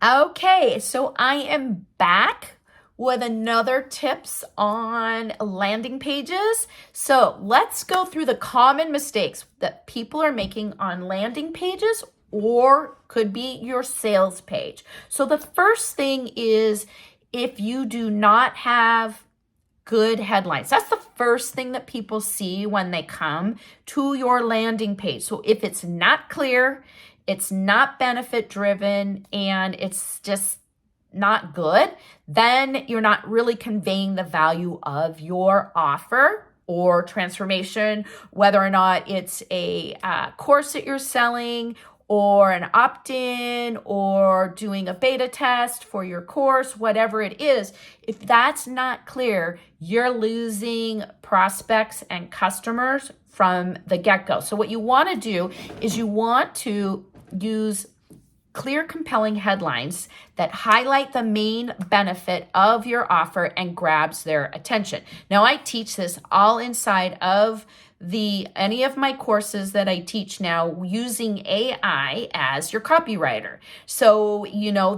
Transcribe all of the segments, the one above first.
Okay, so I am back with another tips on landing pages. So let's go through the common mistakes that people are making on landing pages or could be your sales page. So the first thing is if you do not have good headlines. That's the first thing that people see when they come to your landing page. So if it's not clear, it's not benefit driven, and it's just not good, then you're not really conveying the value of your offer or transformation, whether or not it's a course that you're selling or an opt-in or doing a beta test for your course, whatever it is. If that's not clear, you're losing prospects and customers from the get-go. So what you want to do is you want to use clear, compelling headlines that highlight the main benefit of your offer and grabs their attention. Now, I teach this all inside of any of my courses that I teach now using AI as your copywriter. So,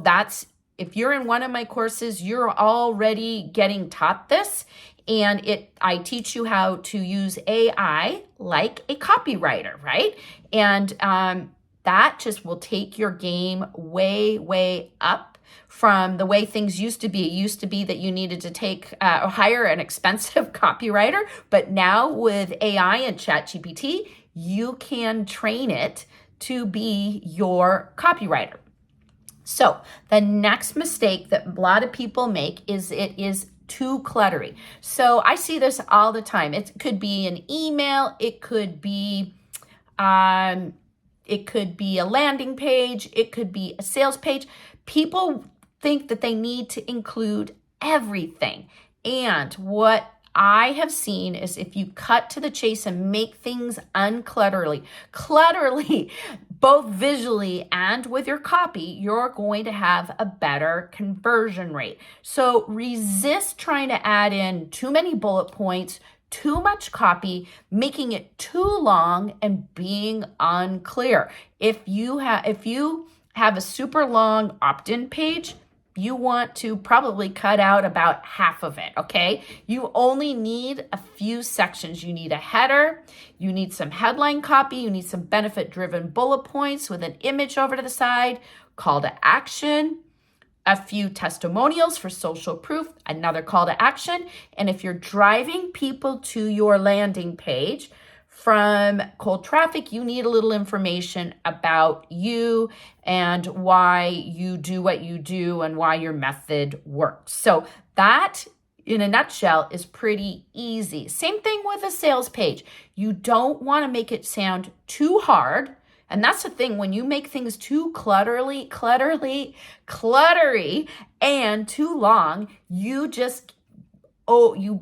that's if you're in one of my courses, you're already getting taught this. And I teach you how to use AI like a copywriter, right? And that just will take your game way, way up from the way things used to be. It used to be that you needed to hire an expensive copywriter, but now with AI and ChatGPT, you can train it to be your copywriter. So the next mistake that a lot of people make is it is too cluttery. So I see this all the time. It could be an email, it could be a landing page, it could be a sales page. People think that they need to include everything. And what I have seen is if you cut to the chase and make things clutterly, both visually and with your copy, you're going to have a better conversion rate. So resist trying to add in too many bullet points, too much copy, making it too long, and being unclear. If you have a super long opt-in page, you want to probably cut out about half of it, okay? You only need a few sections. You need a header, you need some headline copy, you need some benefit-driven bullet points with an image over to the side, call to action, a few testimonials for social proof, another call to action. And if you're driving people to your landing page from cold traffic, you need a little information about you and why you do what you do and why your method works. So that, in a nutshell, is pretty easy. Same thing with a sales page. You don't want to make it sound too hard. And that's the thing, when you make things too cluttery, and too long, you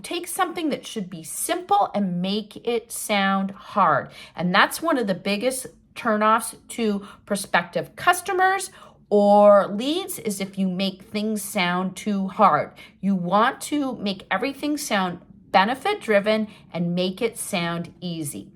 take something that should be simple and make it sound hard. And that's one of the biggest turnoffs to prospective customers or leads is if you make things sound too hard. You want to make everything sound benefit driven and make it sound easy.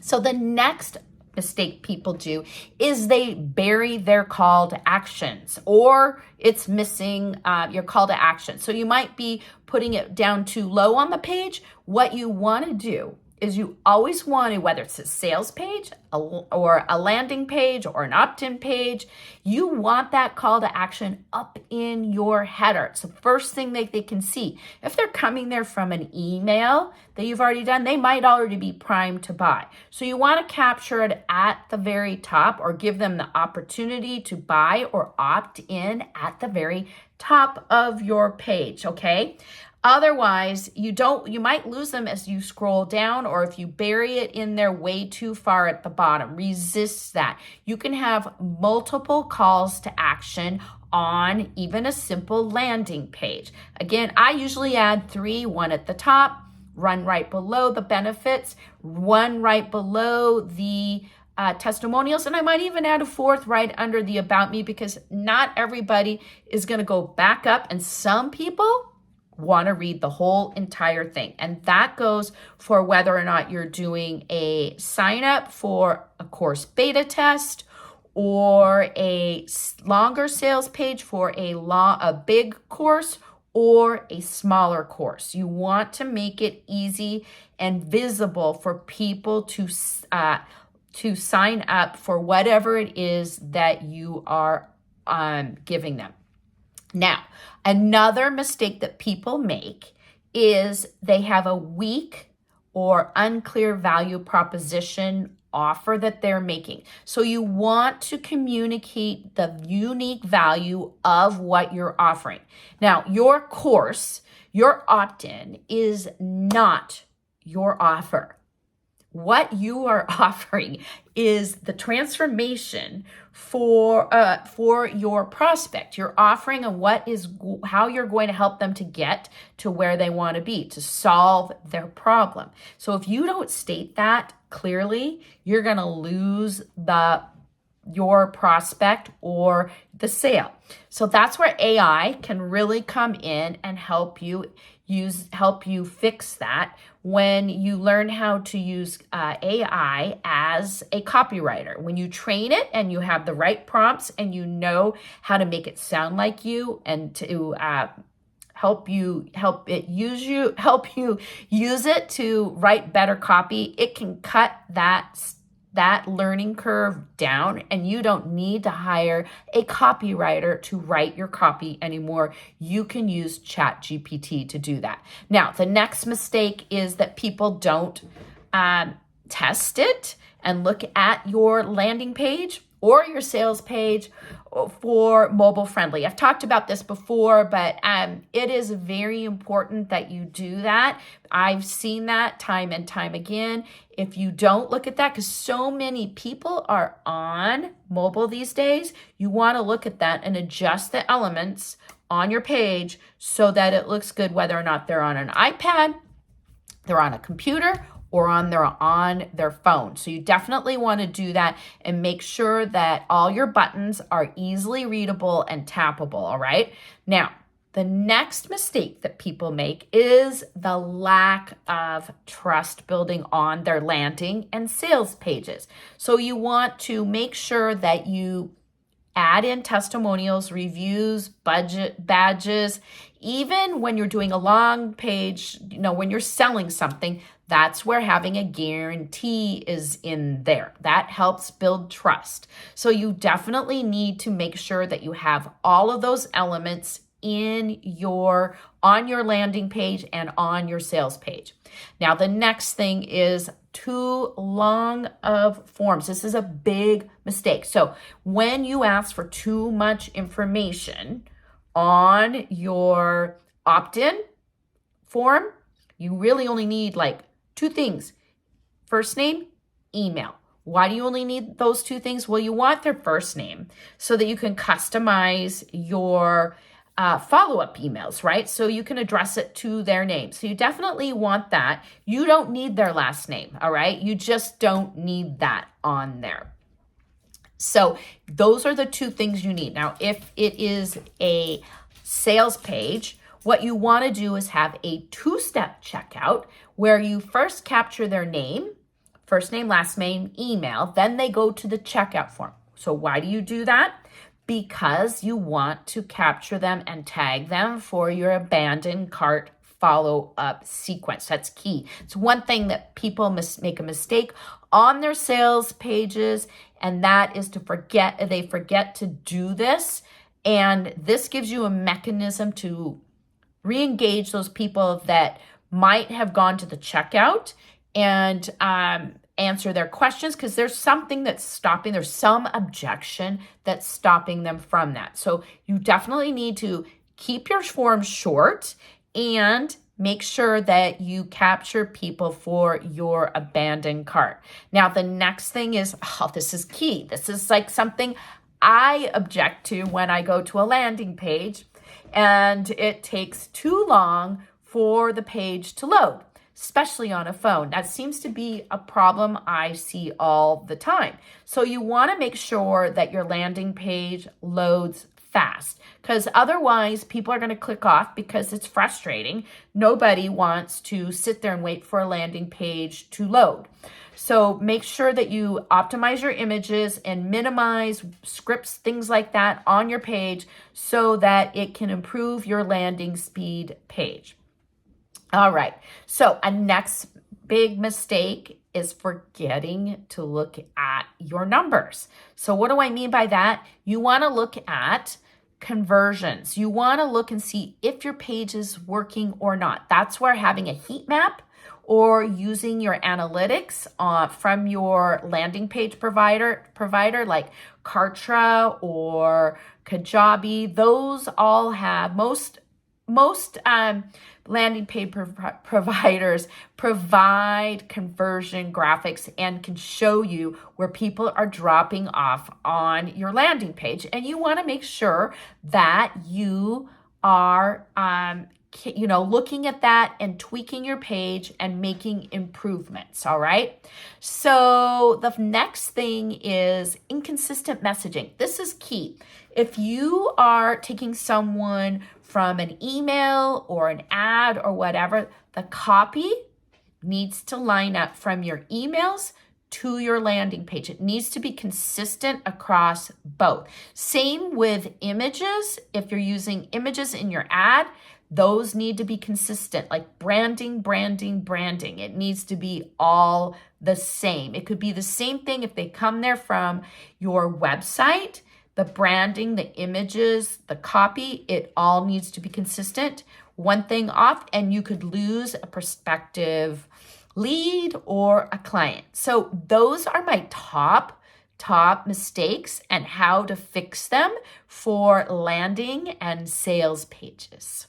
So the next mistake people do is they bury their call to actions, or it's missing your call to action. So you might be putting it down too low on the page. What you want to do is you always want to, whether it's a sales page or a landing page or an opt-in page, you want that call to action up in your header. It's the first thing that they can see. If they're coming there from an email that you've already done, they might already be primed to buy. So you want to capture it at the very top or give them the opportunity to buy or opt in at the very top of your page, okay? Otherwise, you might lose them as you scroll down, or if you bury it in there way too far at the bottom. Resist that. You can have multiple calls to action on even a simple landing page. Again, I usually add 3, one at the top, one right below the benefits, one right below the testimonials, and I might even add a 4th right under the about me, because not everybody is going to go back up, and some people want to read the whole entire thing. And that goes for whether or not you're doing a sign up for a course beta test or a longer sales page for a big course or a smaller course. You want to make it easy and visible for people to sign up for whatever it is that you are giving them. Now, another mistake that people make is they have a weak or unclear value proposition offer that they're making. So you want to communicate the unique value of what you're offering. Now, your course, your opt-in is not your offer. What you are offering is the transformation for your prospect. You're offering how you're going to help them to get to where they want to be, to solve their problem. So if you don't state that clearly, you're going to lose your prospect or the sale. So that's where AI can really come in and help you fix that when you learn how to use AI as a copywriter. When you train it and you have the right prompts and you know how to make it sound like you and to help you use it to write better copy, it can cut that learning curve down, and you don't need to hire a copywriter to write your copy anymore. You can use ChatGPT to do that. Now, the next mistake is that people don't test it and look at your landing page or your sales page for mobile friendly. I've talked about this before, but it is very important that you do that. I've seen that time and time again. If you don't look at that, because so many people are on mobile these days, you want to look at that and adjust the elements on your page so that it looks good, whether or not they're on an iPad, they're on a computer, or on their phone. So you definitely want to do that and make sure that all your buttons are easily readable and tappable, all right? Now, the next mistake that people make is the lack of trust building on their landing and sales pages. So you want to make sure that you add in testimonials, reviews, badges, even when you're doing a long page, when you're selling something, that's where having a guarantee is in there. That helps build trust. So you definitely need to make sure that you have all of those elements on your landing page and on your sales page. Now, the next thing is too long of forms. This is a big mistake. So when you ask for too much information on your opt-in form, you really only need like 2 things: first name, email. Why do you only need those 2 things? Well, you want their first name so that you can customize your follow-up emails, right? So you can address it to their name. So you definitely want that. You don't need their last name, all right? You just don't need that on there. So those are the 2 things you need. Now, if it is a sales page, what you want to do is have a 2-step checkout where you first capture their name, first name, last name, email, then they go to the checkout form. So why do you do that? Because you want to capture them and tag them for your abandoned cart follow-up sequence. That's key. It's one thing that people make a mistake on their sales pages, and that is they forget to do this. And this gives you a mechanism to re-engage those people that might have gone to the checkout and answer their questions, because there's something that's stopping, there's some objection that's stopping them from that. So you definitely need to keep your forms short and make sure that you capture people for your abandoned cart. Now, the next thing is, this is key. This is like something I object to when I go to a landing page and it takes too long for the page to load, especially on a phone. That seems to be a problem I see all the time. So you want to make sure that your landing page loads fast, because otherwise people are going to click off because it's frustrating. Nobody wants to sit there and wait for a landing page to load. So make sure that you optimize your images and minimize scripts, things like that on your page so that it can improve your landing speed page. All right, so a next big mistake is forgetting to look at your numbers. So what do I mean by that? You want to look at conversions. You want to look and see if your page is working or not. That's where having a heat map or using your analytics from your landing page provider like Kartra or Kajabi, those all have most landing page providers provide conversion graphics and can show you where people are dropping off on your landing page. And you want to make sure that you are looking at that and tweaking your page and making improvements, all right? So the next thing is inconsistent messaging. This is key. If you are taking someone from an email or an ad or whatever, the copy needs to line up from your emails to your landing page. It needs to be consistent across both. Same with images. If you're using images in your ad, those need to be consistent, like branding. It needs to be all the same. It could be the same thing if they come there from your website. The branding, the images, the copy, it all needs to be consistent. One thing off and you could lose a prospective lead or a client. So those are my top mistakes and how to fix them for landing and sales pages.